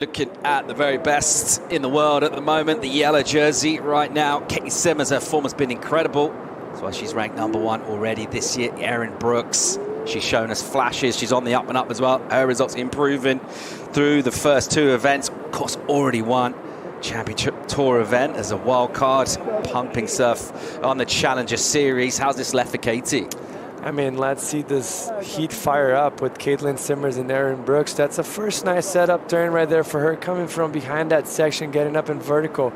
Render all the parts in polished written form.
Looking at the very best in the world at the moment, the yellow jersey right now. C.Simmers, her form has been incredible. That's why she's ranked #1 already this year. Erin Brooks, she's shown us flashes. She's on the up and up as well. Her results improving through the first 2 events. Of course, already won Championship Tour event as a wild card. Pumping surf on the Challenger Series. How's this left for Katie? I mean, let's see this heat fire up with C.Simmers and Erin Brooks. That's a first nice setup turn right there for her, coming from behind that section, getting up in vertical.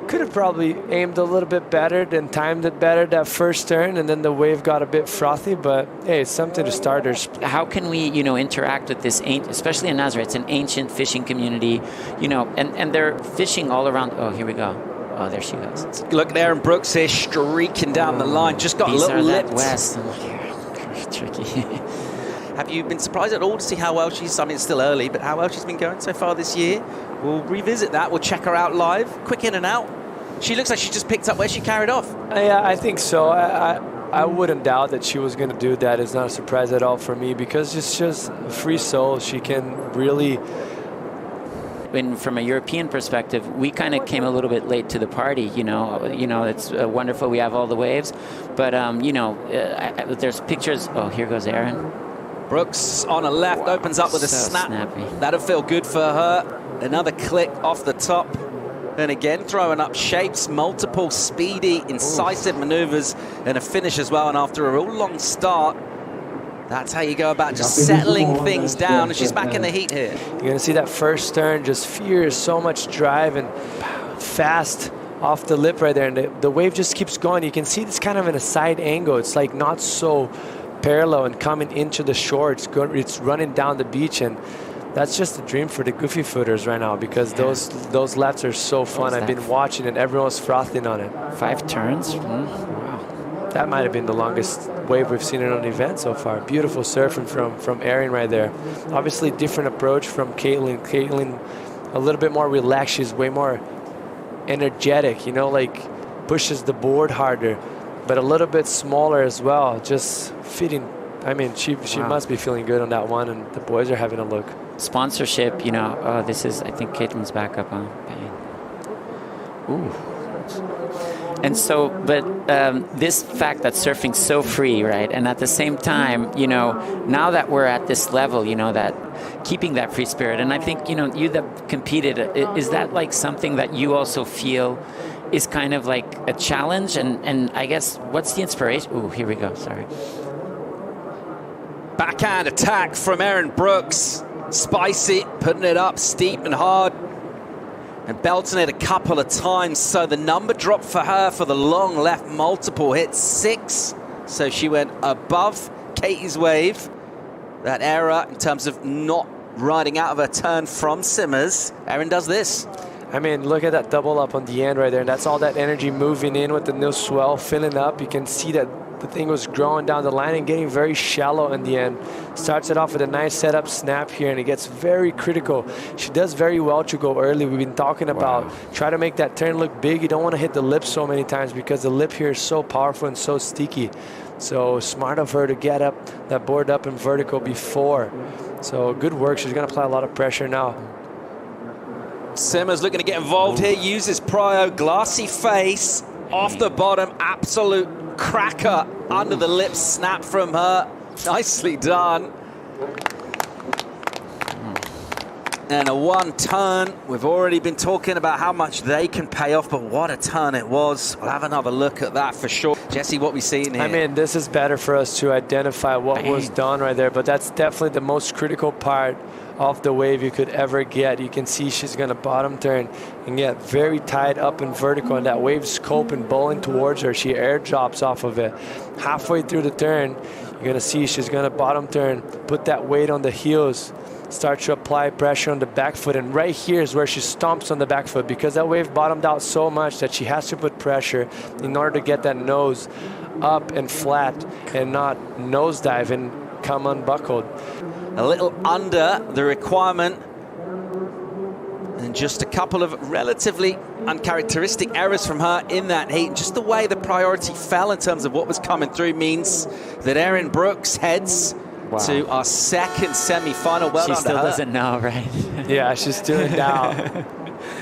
Could have probably aimed a little bit better and timed it better that first turn, and then the wave got a bit frothy, but hey, it's something to starters. How can we, interact with this, especially in Nazareth? It's an ancient fishing community, and they're fishing all around. Oh, here we go. Oh, there she goes. Look at Erin Brooks here, streaking down the line. Just got a little lipped. West. Tricky. Have you been surprised at all to see how well she's, I mean, it's still early, but how well she's been going so far this year? We'll revisit that. We'll check her out live. Quick in and out. She looks like she just picked up where she carried off. Yeah, I think so. I wouldn't doubt that she was going to do that. It's not a surprise at all for me, because it's just a free soul. She can really... From a European perspective, we kind of came a little bit late to the party. It's wonderful. We have all the waves, but there's pictures. Oh, here goes Erin. Brooks on a left, opens up with a snap. Snappy. That'll feel good for her. Another click off the top. And again, throwing up shapes, multiple speedy, incisive maneuvers, and a finish as well. And after a real long start, that's how you go about just settling things down. And she's back in the heat here. You're going to see that first turn, just fierce, so much drive and fast off the lip right there. And the wave just keeps going. You can see this kind of in a side angle. It's like not so parallel and coming into the shore. It's running down the beach, and that's just a dream for the goofy footers right now, because those laps are so fun. I've been watching and everyone's frothing on it. 5 turns? Wow. That might have been the longest wave we've seen in an event so far. Beautiful surfing from Erin right there. Obviously different approach from Caitlin. Caitlin a little bit more relaxed. She's way more energetic, pushes the board harder, but a little bit smaller as well. Just fitting. I mean, she must be feeling good on that one, and the boys are having a look. Sponsorship, this is, I think Caitlin's back up on. Ooh. And so, but this fact that surfing's so free, right? And at the same time, now that we're at this level, that keeping that free spirit, and I think, you that competed, is that like something that you also feel is kind of like a challenge? And I guess, what's the inspiration? Ooh, here we go, sorry. Backhand attack from Erin Brooks. Spicy, putting it up steep and hard, and belting it a couple of times. So the number dropped for her for the long left, multiple hits, 6. So she went above Katie's wave. That error in terms of not riding out of her turn from Simmers. Erin does this. I mean, look at that double up on the end right there. And that's all that energy moving in with the new swell, filling up. You can see that the thing was growing down the line and getting very shallow in the end. Starts it off with a nice setup snap here, and it gets very critical. She does very well to go early. We've been talking about try to make that turn look big. You don't want to hit the lip so many times, because the lip here is so powerful and so sticky. So smart of her to get up that board up in vertical before. So good work. She's going to apply a lot of pressure now. Simmers looking to get involved here. Uses prio, glassy face off the bottom, absolute cracker under the lip snap from her. Nicely done. And a 1 turn. We've already been talking about how much they can pay off, but what a turn it was. We'll have another look at that for sure. Jesse, what we seeing here? I mean, this is better for us to identify what was done right there, but that's definitely the most critical part of the wave you could ever get. You can see she's going to bottom turn and get very tight up in vertical, and that wave's scoping, bowling towards her. She air drops off of it. Halfway through the turn, you're going to see she's going to bottom turn, put that weight on the heels, start to apply pressure on the back foot, and right here is where she stomps on the back foot, because that wave bottomed out so much that she has to put pressure in order to get that nose up and flat and not nosedive and come unbuckled. A little under the requirement, and just a couple of relatively uncharacteristic errors from her in that heat. Just the way the priority fell in terms of what was coming through means that Erin Brooks heads Wow. to our second semi-final. Well she done still to her. doesn't know, right? Yeah, she's still in doubt.